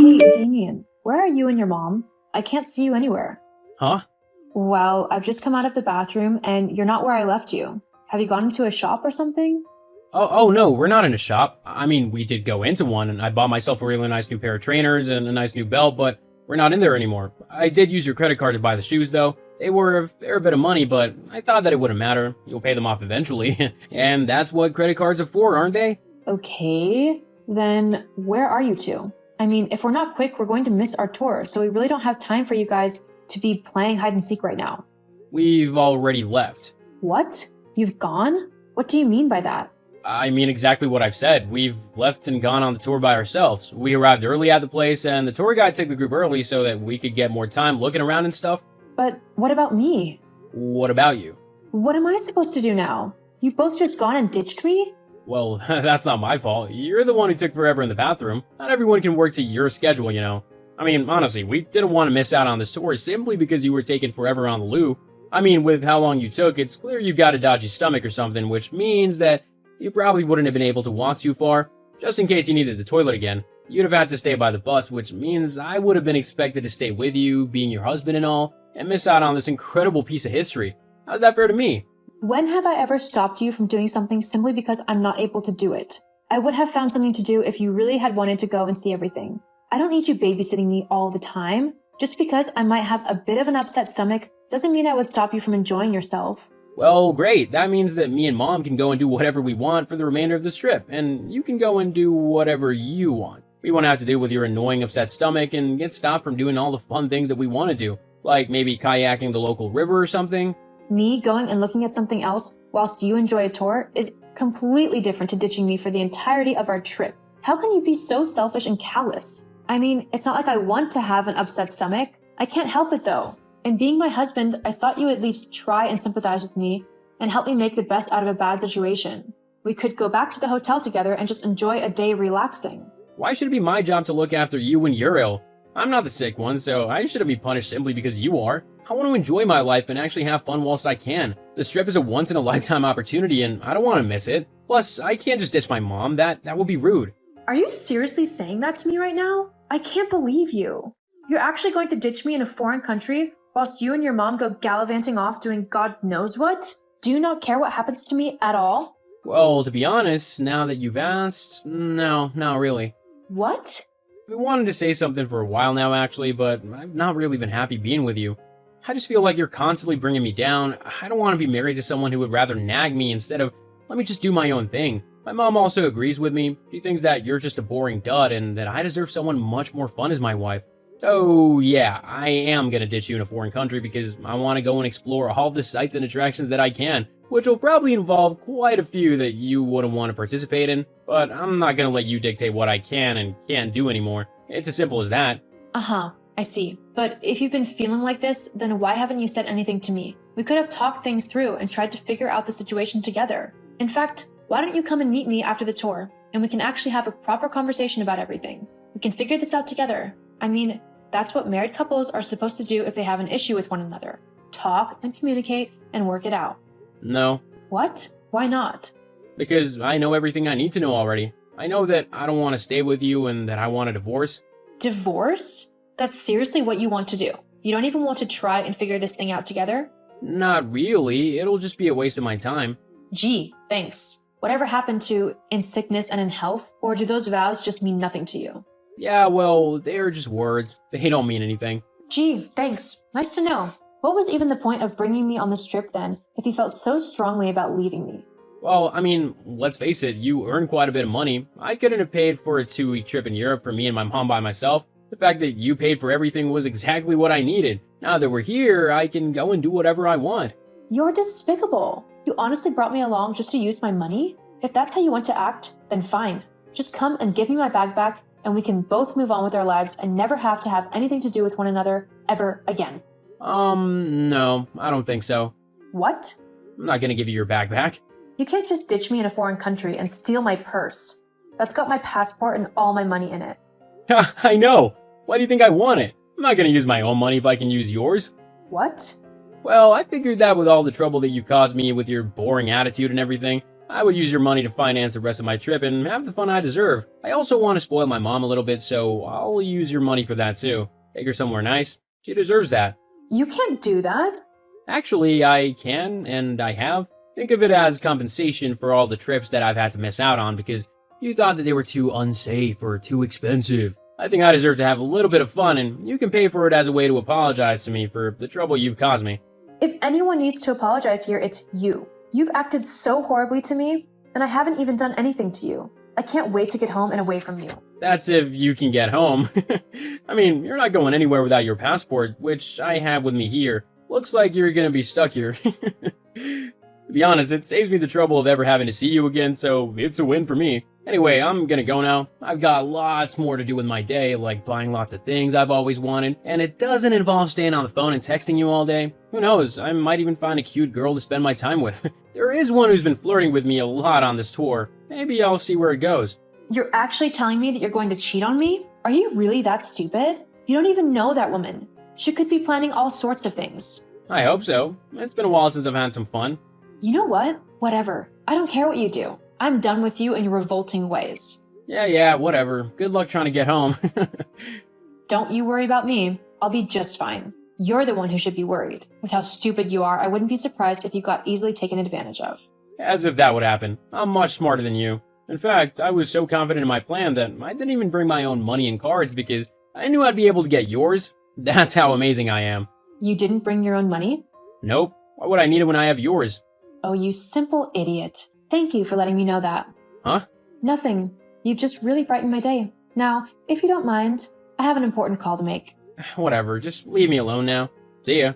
Hey, Damien, where are you and your mom? I can't see you anywhere. Huh? Well, I've just come out of the bathroom and you're not where I left you. Have you gone into a shop or something? Oh no, we're not in a shop. I mean, we did go into one, and I bought myself a really nice new pair of trainers and a nice new belt, but we're not in there anymore. I did use your credit card to buy the shoes, though. They were a fair bit of money, but I thought that it wouldn't matter. You'll pay them off eventually. And that's what credit cards are for, aren't they? Okay, then where are you two? I mean, if we're not quick, we're going to miss our tour, so we really don't have time for you guys to be playing hide and seek right now. We've already left. What? You've gone? What do you mean by that? I mean exactly what I've said. We've left and gone on the tour by ourselves. We arrived early at the place, and the tour guide took the group early so that we could get more time looking around and stuff. But what about me? What about you? What am I supposed to do now? You've both just gone and ditched me? Well, that's not my fault. You're the one who took forever in the bathroom. Not everyone can work to your schedule, you know. I mean, honestly, we didn't want to miss out on the tour simply because you were taking forever on the loo. I mean, with how long you took, it's clear you've got a dodgy stomach or something, which means that you probably wouldn't have been able to walk too far. Just in case you needed the toilet again, you'd have had to stay by the bus, which means I would have been expected to stay with you, being your husband and all, and miss out on this incredible piece of history. How's that fair to me? When have I ever stopped you from doing something simply because I'm not able to do it? I would have found something to do if you really had wanted to go and see everything. I don't need you babysitting me all the time. Just because I might have a bit of an upset stomach doesn't mean I would stop you from enjoying yourself. Well, great. That means that me and Mom can go and do whatever we want for the remainder of this trip, and you can go and do whatever you want. We won't have to deal with your annoying upset stomach and get stopped from doing all the fun things that we want to do, like maybe kayaking the local river or something. Me going and looking at something else whilst you enjoy a tour is completely different to ditching me for the entirety of our trip. How can you be so selfish and callous? I mean, it's not like I want to have an upset stomach. I can't help it though. And being my husband, I thought you would at least try and sympathize with me and help me make the best out of a bad situation. We could go back to the hotel together and just enjoy a day relaxing. Why should it be my job to look after you when you're ill? I'm not the sick one, so I shouldn't be punished simply because you are. I want to enjoy my life and actually have fun whilst I can. This trip is a once-in-a-lifetime opportunity and I don't want to miss it. Plus, I can't just ditch my mom. That would be rude. Are you seriously saying that to me right now? I can't believe you. You're actually going to ditch me in a foreign country whilst you and your mom go gallivanting off doing God knows what? Do you not care what happens to me at all? Well, to be honest, now that you've asked, no, not really. What? I've wanted to say something for a while now, actually, but I've not really been happy being with you. I just feel like you're constantly bringing me down. I don't want to be married to someone who would rather nag me instead of let me just do my own thing. My mom also agrees with me. She thinks that you're just a boring dud and that I deserve someone much more fun as my wife. So yeah, I am gonna ditch you in a foreign country because I want to go and explore all the sights and attractions that I can, which will probably involve quite a few that you wouldn't want to participate in, but I'm not gonna let you dictate what I can and can't do anymore. It's as simple as that. Uh-huh, I see. But if you've been feeling like this, then why haven't you said anything to me? We could have talked things through and tried to figure out the situation together. In fact, why don't you come and meet me after the tour, and we can actually have a proper conversation about everything. We can figure this out together. I mean, that's what married couples are supposed to do if they have an issue with one another. Talk and communicate and work it out. No. What? Why not? Because I know everything I need to know already. I know that I don't want to stay with you and that I want a divorce. Divorce? That's seriously what you want to do? You don't even want to try and figure this thing out together? Not really. It'll just be a waste of my time. Gee, thanks. Whatever happened to in sickness and in health? Or do those vows just mean nothing to you? Yeah, well, they're just words. They don't mean anything. Gee, thanks. Nice to know. What was even the point of bringing me on this trip then, if you felt so strongly about leaving me? Well, I mean, let's face it, you earn quite a bit of money. I couldn't have paid for a 2-week trip in Europe for me and my mom by myself. The fact that you paid for everything was exactly what I needed. Now that we're here, I can go and do whatever I want. You're despicable. You honestly brought me along just to use my money? If that's how you want to act, then fine. Just come and give me my bag back, and we can both move on with our lives and never have to have anything to do with one another ever again. No, I don't think so. What? I'm not gonna give you your bag back. You can't just ditch me in a foreign country and steal my purse. That's got my passport and all my money in it. I know! Why do you think I want it? I'm not gonna use my own money if I can use yours. What? Well, I figured that with all the trouble that you caused me with your boring attitude and everything, I would use your money to finance the rest of my trip and have the fun I deserve. I also want to spoil my mom a little bit, so I'll use your money for that too. Take her somewhere nice. She deserves that. You can't do that. Actually, I can, and I have. Think of it as compensation for all the trips that I've had to miss out on because you thought that they were too unsafe or too expensive. I think I deserve to have a little bit of fun, and you can pay for it as a way to apologize to me for the trouble you've caused me. If anyone needs to apologize here, it's you. You've acted so horribly to me, and I haven't even done anything to you. I can't wait to get home and away from you. That's if you can get home. I mean, you're not going anywhere without your passport, which I have with me here. Looks like you're gonna be stuck here. To be honest, it saves me the trouble of ever having to see you again, so it's a win for me. Anyway, I'm gonna go now. I've got lots more to do with my day, like buying lots of things I've always wanted, and it doesn't involve staying on the phone and texting you all day. Who knows, I might even find a cute girl to spend my time with. There is one who's been flirting with me a lot on this tour. Maybe I'll see where it goes. You're actually telling me that you're going to cheat on me? Are you really that stupid? You don't even know that woman. She could be planning all sorts of things. I hope so. It's been a while since I've had some fun. You know what? Whatever. I don't care what you do. I'm done with you and your revolting ways. Yeah, whatever. Good luck trying to get home. Don't you worry about me. I'll be just fine. You're the one who should be worried. With how stupid you are, I wouldn't be surprised if you got easily taken advantage of. As if that would happen. I'm much smarter than you. In fact, I was so confident in my plan that I didn't even bring my own money and cards because I knew I'd be able to get yours. That's how amazing I am. You didn't bring your own money? Nope. Why would I need it when I have yours? Oh, you simple idiot. Thank you for letting me know that. Huh? Nothing. You've just really brightened my day. Now, if you don't mind, I have an important call to make. Whatever, just leave me alone now. See ya.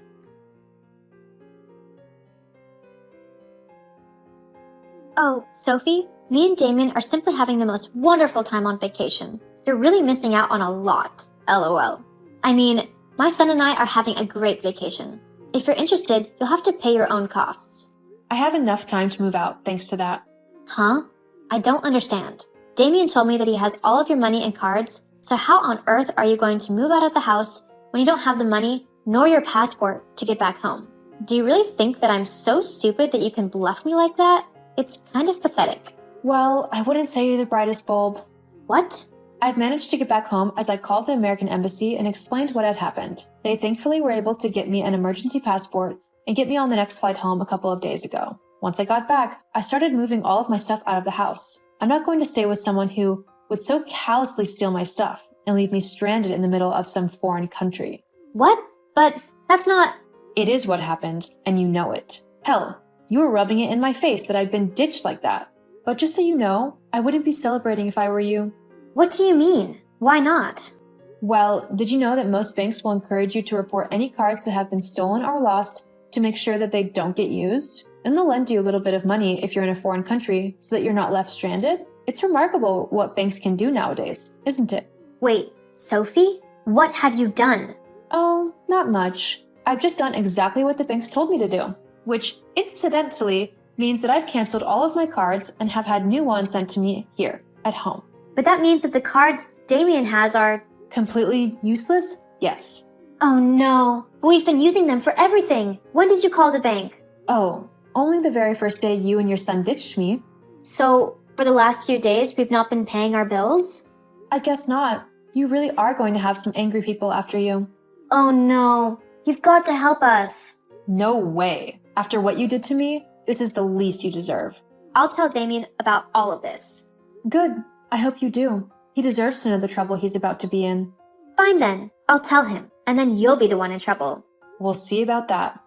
Oh, Sophie, me and Damien are simply having the most wonderful time on vacation. You're really missing out on a lot, LOL. I mean, my son and I are having a great vacation. If you're interested, you'll have to pay your own costs. I have enough time to move out thanks to that. Huh? I don't understand. Damien told me that he has all of your money and cards, so how on earth are you going to move out of the house when you don't have the money nor your passport to get back home? Do you really think that I'm so stupid that you can bluff me like that? It's kind of pathetic. Well, I wouldn't say you're the brightest bulb. What? I've managed to get back home as I called the American embassy and explained what had happened. They thankfully were able to get me an emergency passport and get me on the next flight home a couple of days ago. Once I got back, I started moving all of my stuff out of the house. I'm not going to stay with someone who would so callously steal my stuff and leave me stranded in the middle of some foreign country. What? But that's not... It is what happened, and you know it. Hell, you were rubbing it in my face that I'd been ditched like that. But just so you know, I wouldn't be celebrating if I were you. What do you mean? Why not? Well, did you know that most banks will encourage you to report any cards that have been stolen or lost to make sure that they don't get used? And they'll lend you a little bit of money if you're in a foreign country so that you're not left stranded. It's remarkable what banks can do nowadays, isn't it? Wait, Sophie? What have you done? Oh, not much. I've just done exactly what the banks told me to do, which incidentally means that I've canceled all of my cards and have had new ones sent to me here at home. But that means that the cards Damien has are... Completely useless? Yes. Oh no, but we've been using them for everything. When did you call the bank? Oh, only the very first day you and your son ditched me. So, for the last few days, we've not been paying our bills? I guess not. You really are going to have some angry people after you. Oh no, you've got to help us. No way. After what you did to me, this is the least you deserve. I'll tell Damien about all of this. Good. I hope you do. He deserves to know the trouble he's about to be in. Fine then, I'll tell him, and then you'll be the one in trouble. We'll see about that.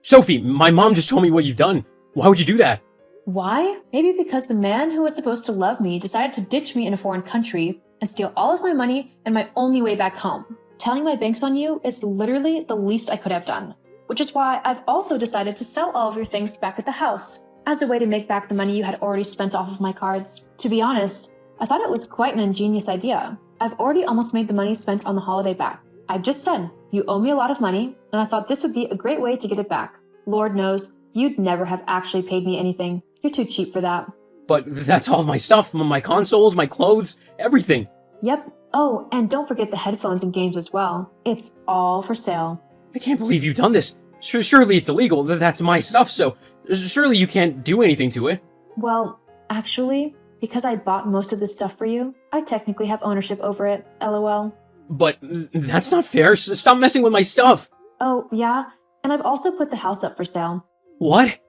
Sophie, my mom just told me what you've done. Why would you do that? Why? Maybe because the man who was supposed to love me decided to ditch me in a foreign country and steal all of my money and my only way back home. Telling my banks on you is literally the least I could have done, which is why I've also decided to sell all of your things back at the house as a way to make back the money you had already spent off of my cards. To be honest, I thought it was quite an ingenious idea. I've already almost made the money spent on the holiday back. I just said, you owe me a lot of money, and I thought this would be a great way to get it back. Lord knows, you'd never have actually paid me anything. You're too cheap for that. But that's all of my stuff, my consoles, my clothes, everything. Yep. Oh, and don't forget the headphones and games as well. It's all for sale. I can't believe you've done this. Surely it's illegal. That's my stuff, so surely you can't do anything to it. Well, actually, because I bought most of this stuff for you, I technically have ownership over it, lol. But that's not fair. Stop messing with my stuff. Oh, yeah? And I've also put the house up for sale. What?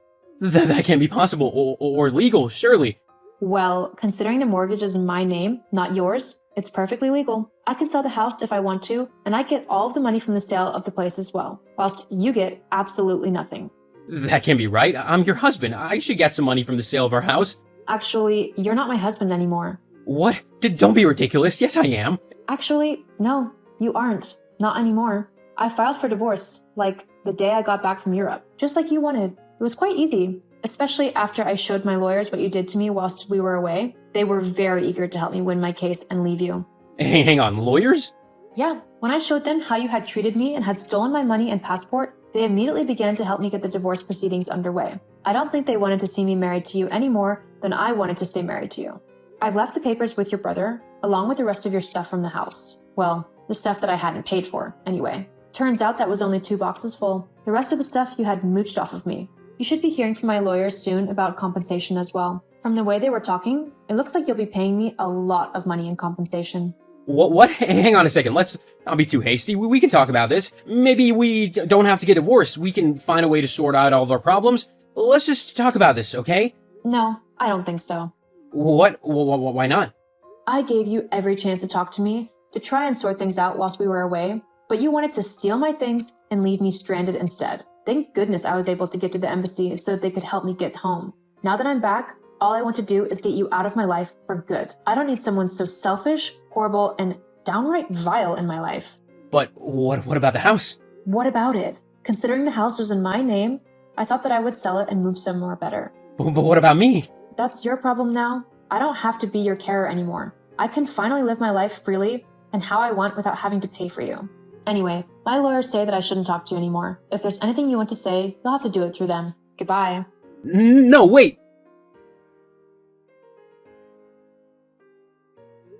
That can't be possible or legal, surely. Well, considering the mortgage is in my name, not yours, it's perfectly legal. I can sell the house if I want to, and I get all of the money from the sale of the place as well, whilst you get absolutely nothing. That can't be right. I'm your husband. I should get some money from the sale of our house. Actually, you're not my husband anymore. What? Don't be ridiculous. Yes, I am. Actually, no, you aren't. Not anymore. I filed for divorce, like, the day I got back from Europe, just like you wanted. It was quite easy, especially after I showed my lawyers what you did to me whilst we were away. They were very eager to help me win my case and leave you. Hang on, lawyers? Yeah, when I showed them how you had treated me and had stolen my money and passport, they immediately began to help me get the divorce proceedings underway. I don't think they wanted to see me married to you any more than I wanted to stay married to you. I've left the papers with your brother, along with the rest of your stuff from the house. Well, the stuff that I hadn't paid for, anyway. Turns out that was only 2 boxes full. The rest of the stuff you had mooched off of me. You should be hearing from my lawyers soon about compensation as well. From the way they were talking, it looks like you'll be paying me a lot of money in compensation. What? Hang on a second. Let's not be too hasty. We can talk about this. Maybe we don't have to get divorced. We can find a way to sort out all of our problems. Let's just talk about this, okay? No, I don't think so. What? Why not? I gave you every chance to talk to me, to try and sort things out whilst we were away, but you wanted to steal my things and leave me stranded instead. Thank goodness I was able to get to the embassy so that they could help me get home. Now that I'm back, all I want to do is get you out of my life for good. I don't need someone so selfish, horrible, and downright vile in my life. But what about the house? What about it? Considering the house was in my name, I thought that I would sell it and move somewhere better. But what about me? That's your problem now. I don't have to be your carer anymore. I can finally live my life freely and how I want without having to pay for you. Anyway, my lawyers say that I shouldn't talk to you anymore. If there's anything you want to say, you'll have to do it through them. Goodbye. No, wait.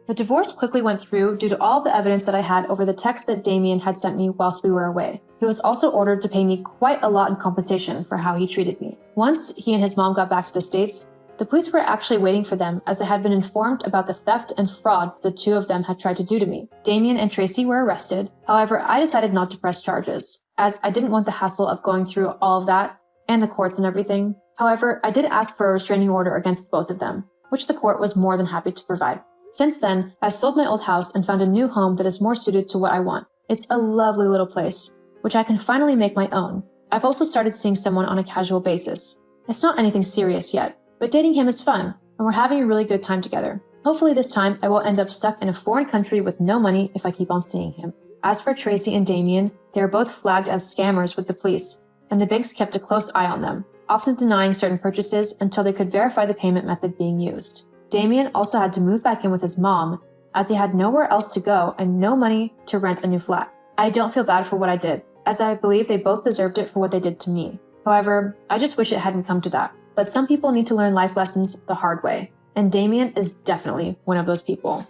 The divorce quickly went through due to all the evidence that I had over the text that Damien had sent me whilst we were away. He was also ordered to pay me quite a lot in compensation for how he treated me. Once he and his mom got back to the States, the police were actually waiting for them as they had been informed about the theft and fraud the 2 of them had tried to do to me. Damien and Tracy were arrested. However, I decided not to press charges, as I didn't want the hassle of going through all of that and the courts and everything. However, I did ask for a restraining order against both of them, which the court was more than happy to provide. Since then, I've sold my old house and found a new home that is more suited to what I want. It's a lovely little place, which I can finally make my own. I've also started seeing someone on a casual basis. It's not anything serious yet, but dating him is fun, and we're having a really good time together. Hopefully this time I won't end up stuck in a foreign country with no money if I keep on seeing him. As for Tracy and Damien, they are both flagged as scammers with the police, and the banks kept a close eye on them, often denying certain purchases until they could verify the payment method being used. Damien also had to move back in with his mom, as he had nowhere else to go and no money to rent a new flat. I don't feel bad for what I did, as I believe they both deserved it for what they did to me. However, I just wish it hadn't come to that. But some people need to learn life lessons the hard way, and Damien is definitely one of those people.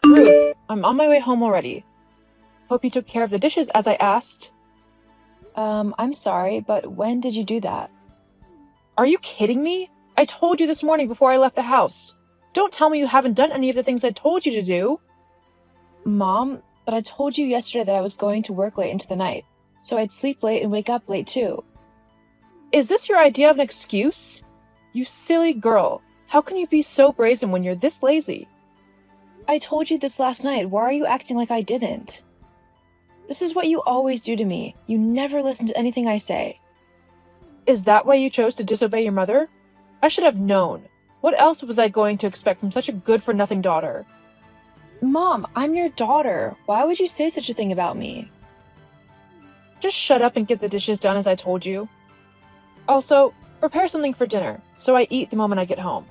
Ruth, I'm on my way home already. Hope you took care of the dishes as I asked. I'm sorry, but when did you do that? Are you kidding me? I told you this morning before I left the house. Don't tell me you haven't done any of the things I told you to do. Mom, but I told you yesterday that I was going to work late into the night, so I'd sleep late and wake up late too. Is this your idea of an excuse? You silly girl. How can you be so brazen when you're this lazy? I told you this last night. Why are you acting like I didn't? This is what you always do to me. You never listen to anything I say. Is that why you chose to disobey your mother? I should have known. What else was I going to expect from such a good-for-nothing daughter? Mom, I'm your daughter. Why would you say such a thing about me? Just shut up and get the dishes done as I told you. Also, prepare something for dinner, so I eat the moment I get home.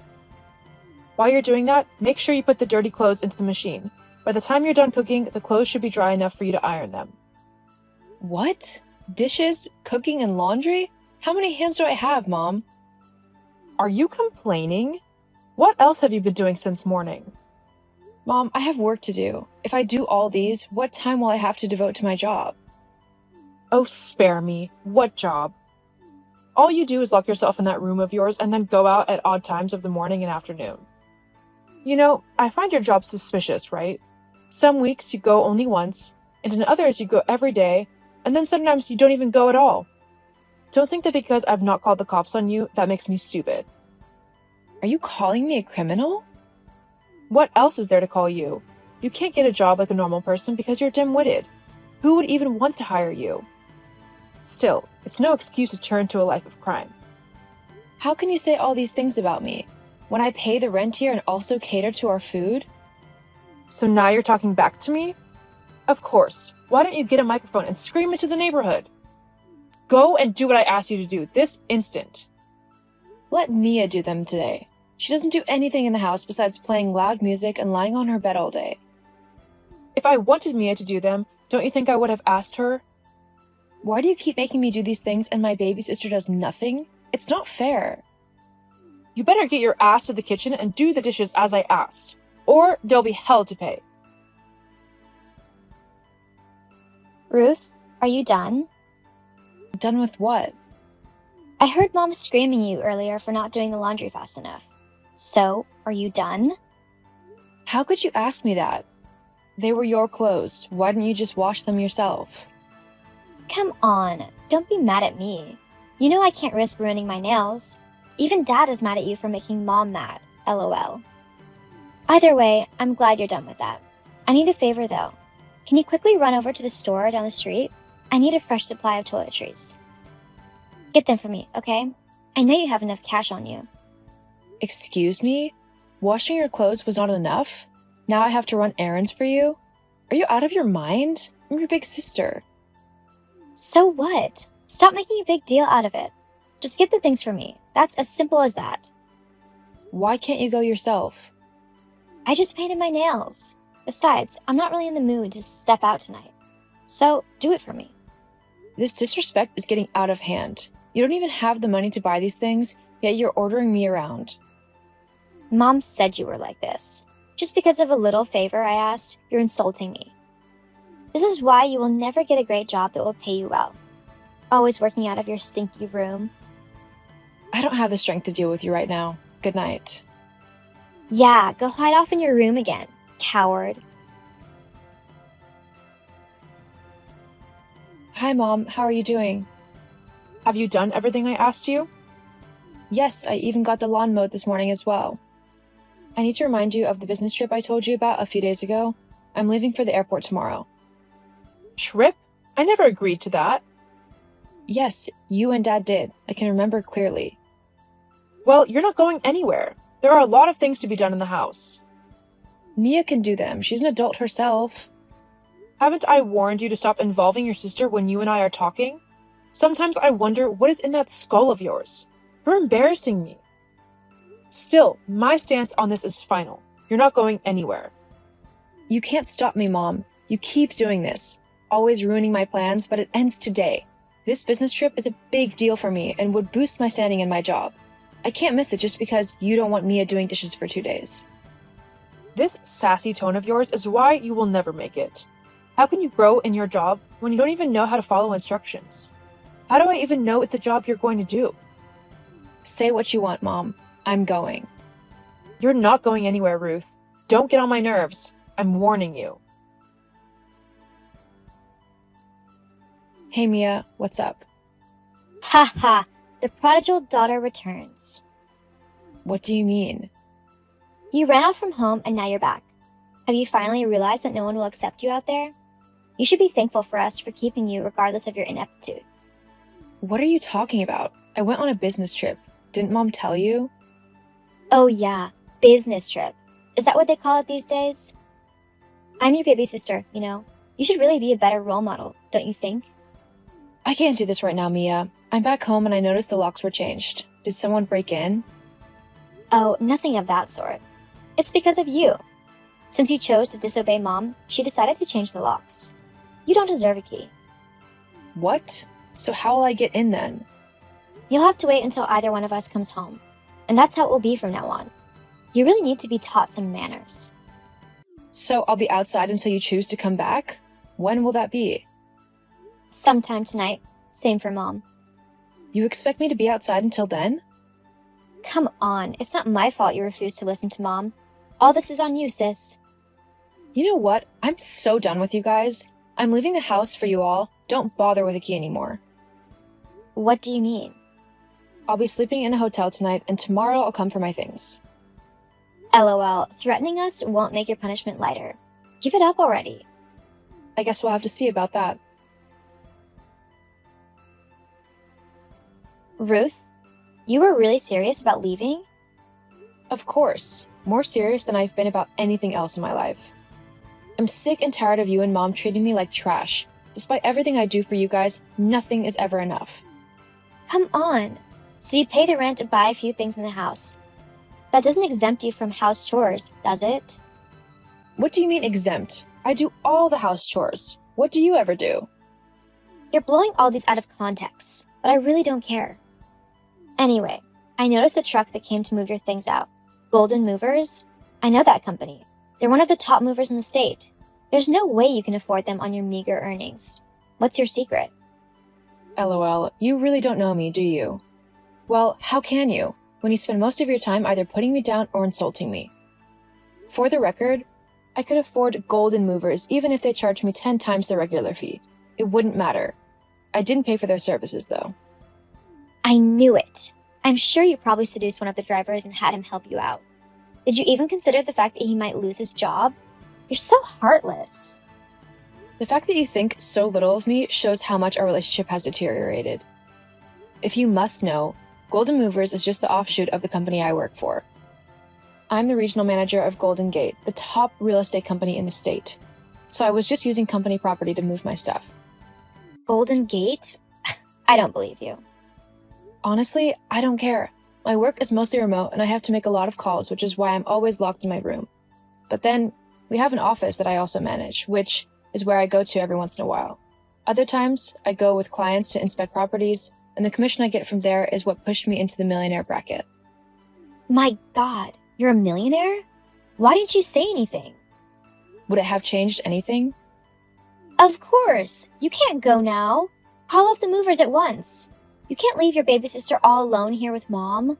While you're doing that, make sure you put the dirty clothes into the machine. By the time you're done cooking, the clothes should be dry enough for you to iron them. What? Dishes, cooking, and laundry? How many hands do I have, Mom? Are you complaining? What else have you been doing since morning? Mom, I have work to do. If I do all these, what time will I have to devote to my job? Oh, spare me. What job? All you do is lock yourself in that room of yours and then go out at odd times of the morning and afternoon. You know, I find your job suspicious, right? Some weeks you go only once, and in others you go every day, and then sometimes you don't even go at all. Don't think that because I've not called the cops on you, that makes me stupid. Are you calling me a criminal? What else is there to call you? You can't get a job like a normal person because you're dim-witted. Who would even want to hire you? Still, it's no excuse to turn to a life of crime. How can you say all these things about me when I pay the rent here and also cater to our food? So now you're talking back to me? Of course. Why don't you get a microphone and scream into the neighborhood? Go and do what I asked you to do this instant. Let Mia do them today. She doesn't do anything in the house besides playing loud music and lying on her bed all day. If I wanted Mia to do them, don't you think I would have asked her? Why do you keep making me do these things and my baby sister does nothing? It's not fair. You better get your ass to the kitchen and do the dishes as I asked, or there'll be hell to pay. Ruth, are you done? Done with what? I heard Mom screaming at you earlier for not doing the laundry fast enough. So, are you done? How could you ask me that? They were your clothes. Why didn't you just wash them yourself? Come on, don't be mad at me. You know I can't risk ruining my nails. Even Dad is mad at you for making Mom mad, lol. Either way, I'm glad you're done with that. I need a favor though. Can you quickly run over to the store down the street? I need a fresh supply of toiletries. Get them for me, okay? I know you have enough cash on you. Excuse me? Washing your clothes was not enough? Now I have to run errands for you? Are you out of your mind? I'm your big sister. So what? Stop making a big deal out of it. Just get the things for me. That's as simple as that. Why can't you go yourself? I just painted my nails. Besides, I'm not really in the mood to step out tonight. So, do it for me. This disrespect is getting out of hand. You don't even have the money to buy these things, yet you're ordering me around. Mom said you were like this. Just because of a little favor I asked, you're insulting me. This is why you will never get a great job that will pay you well. Always working out of your stinky room. I don't have the strength to deal with you right now. Good night. Yeah, go hide off in your room again, coward. Hi, Mom. How are you doing? Have you done everything I asked you? Yes, I even got the lawn mowed this morning as well. I need to remind you of the business trip I told you about a few days ago. I'm leaving for the airport tomorrow. Trip? I never agreed to that. Yes, you and Dad did. I can remember clearly. Well, you're not going anywhere. There are a lot of things to be done in the house. Mia can do them. She's an adult herself. Haven't I warned you to stop involving your sister when you and I are talking? Sometimes I wonder what is in that skull of yours. You're embarrassing me. Still, my stance on this is final. You're not going anywhere. You can't stop me, Mom. You keep doing this. Always ruining my plans, but it ends today. This business trip is a big deal for me and would boost my standing in my job. I can't miss it just because you don't want Mia doing dishes for 2 days. This sassy tone of yours is why you will never make it. How can you grow in your job when you don't even know how to follow instructions? How do I even know it's a job you're going to do? Say what you want, Mom. I'm going. You're not going anywhere, Ruth. Don't get on my nerves. I'm warning you. Hey, Mia, what's up? Ha ha, the prodigal daughter returns. What do you mean? You ran off from home and now you're back. Have you finally realized that no one will accept you out there? You should be thankful for us for keeping you regardless of your ineptitude. What are you talking about? I went on a business trip. Didn't Mom tell you? Oh yeah, business trip. Is that what they call it these days? I'm your baby sister, you know. You should really be a better role model, don't you think? I can't do this right now, Mia. I'm back home and I noticed the locks were changed. Did someone break in? Oh, nothing of that sort. It's because of you. Since you chose to disobey Mom, she decided to change the locks. You don't deserve a key. What? So how will I get in then? You'll have to wait until either one of us comes home. And that's how it will be from now on. You really need to be taught some manners. So I'll be outside until you choose to come back? When will that be? Sometime tonight. Same for Mom. You expect me to be outside until then? Come on, it's not my fault you refused to listen to Mom. All this is on you, sis. You know what? I'm so done with you guys. I'm leaving the house for you all. Don't bother with a key anymore. What do you mean? I'll be sleeping in a hotel tonight, and tomorrow I'll come for my things. LOL, threatening us won't make your punishment lighter. Give it up already. I guess we'll have to see about that. Ruth, you were really serious about leaving? Of course. More serious than I've been about anything else in my life. I'm sick and tired of you and Mom treating me like trash. Despite everything I do for you guys, nothing is ever enough. Come on. So you pay the rent to buy a few things in the house. That doesn't exempt you from house chores, does it? What do you mean exempt? I do all the house chores. What do you ever do? You're blowing all these out of context, but I really don't care. Anyway, I noticed the truck that came to move your things out. Golden Movers? I know that company. They're one of the top movers in the state. There's no way you can afford them on your meager earnings. What's your secret? LOL, you really don't know me, do you? Well, how can you, when you spend most of your time either putting me down or insulting me? For the record, I could afford Golden Movers even if they charged me 10 times the regular fee. It wouldn't matter. I didn't pay for their services, though. I knew it. I'm sure you probably seduced one of the drivers and had him help you out. Did you even consider the fact that he might lose his job? You're so heartless. The fact that you think so little of me shows how much our relationship has deteriorated. If you must know, Golden Movers is just the offshoot of the company I work for. I'm the regional manager of Golden Gate, the top real estate company in the state. So I was just using company property to move my stuff. Golden Gate? I don't believe you. Honestly, I don't care. My work is mostly remote and I have to make a lot of calls, which is why I'm always locked in my room. But then, we have an office that I also manage, which is where I go to every once in a while. Other times, I go with clients to inspect properties, and the commission I get from there is what pushed me into the millionaire bracket. My God, you're a millionaire? Why didn't you say anything? Would it have changed anything? Of course. You can't go now. Call off the movers at once. You can't leave your baby sister all alone here with Mom.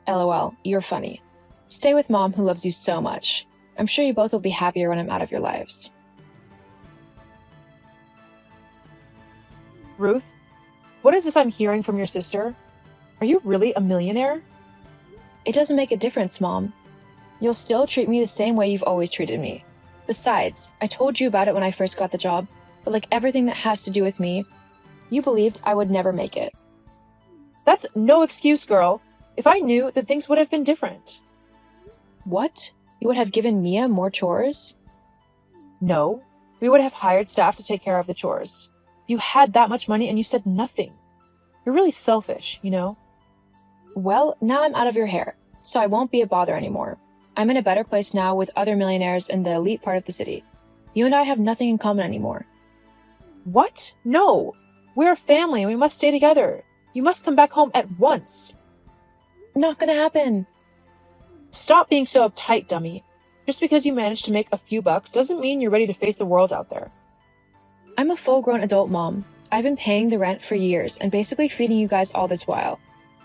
LOL, you're funny. Stay with Mom who loves you so much. I'm sure you both will be happier when I'm out of your lives. Ruth, what is this I'm hearing from your sister? Are you really a millionaire? It doesn't make a difference, Mom. You'll still treat me the same way you've always treated me. Besides, I told you about it when I first got the job, but like everything that has to do with me, you believed I would never make it. That's no excuse, girl. If I knew, then things would have been different. What? You would have given Mia more chores? No, we would have hired staff to take care of the chores. You had that much money and you said nothing. You're really selfish, you know? Well, now I'm out of your hair, so I won't be a bother anymore. I'm in a better place now with other millionaires in the elite part of the city. You and I have nothing in common anymore. What? No! We're a family and we must stay together. You must come back home at once. Not gonna happen. Stop being so uptight, dummy. Just because you managed to make a few bucks doesn't mean you're ready to face the world out there. I'm a full-grown adult mom. I've been paying the rent for years and basically feeding you guys all this while.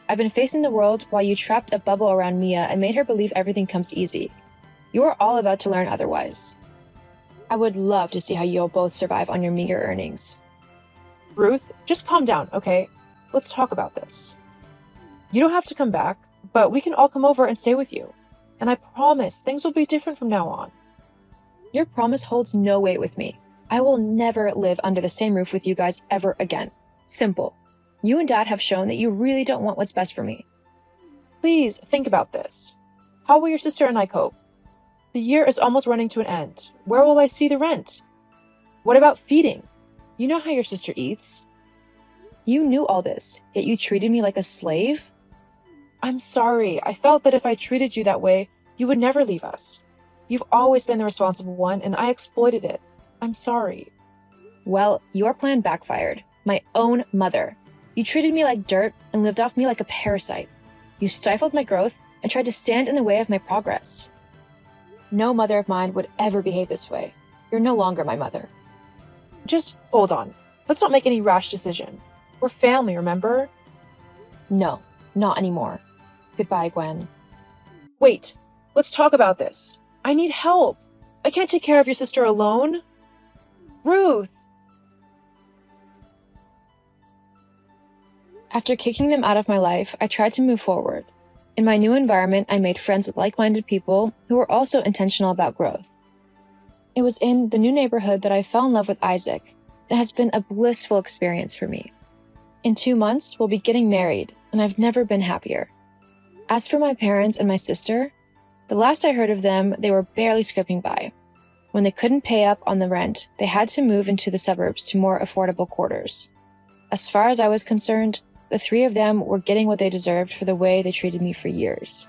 I've been facing the world while you trapped a bubble around Mia and made her believe everything comes easy. You are all about to learn otherwise. I would love to see how you'll both survive on your meager earnings. Ruth, just calm down, okay? Let's talk about this. You don't have to come back, but we can all come over and stay with you. And I promise things will be different from now on. Your promise holds no weight with me. I will never live under the same roof with you guys ever again. Simple. You and Dad have shown that you really don't want what's best for me. Please think about this. How will your sister and I cope? The year is almost running to an end. Where will I see the rent? What about feeding? You know how your sister eats. You knew all this, yet you treated me like a slave? I'm sorry. I felt that if I treated you that way, you would never leave us. You've always been the responsible one, and I exploited it. I'm sorry. Well, your plan backfired. My own mother. You treated me like dirt and lived off me like a parasite. You stifled my growth and tried to stand in the way of my progress. No mother of mine would ever behave this way. You're no longer my mother. Just hold on. Let's not make any rash decision. We're family, remember? No, not anymore. Goodbye, Gwen. Wait, let's talk about this. I need help. I can't take care of your sister alone. Ruth! After kicking them out of my life, I tried to move forward. In my new environment, I made friends with like-minded people who were also intentional about growth. It was in the new neighborhood that I fell in love with Isaac. It has been a blissful experience for me. In 2 months, we'll be getting married, and I've never been happier. As for my parents and my sister, the last I heard of them, they were barely scraping by. When they couldn't pay up on the rent, they had to move into the suburbs to more affordable quarters. As far as I was concerned, the three of them were getting what they deserved for the way they treated me for years.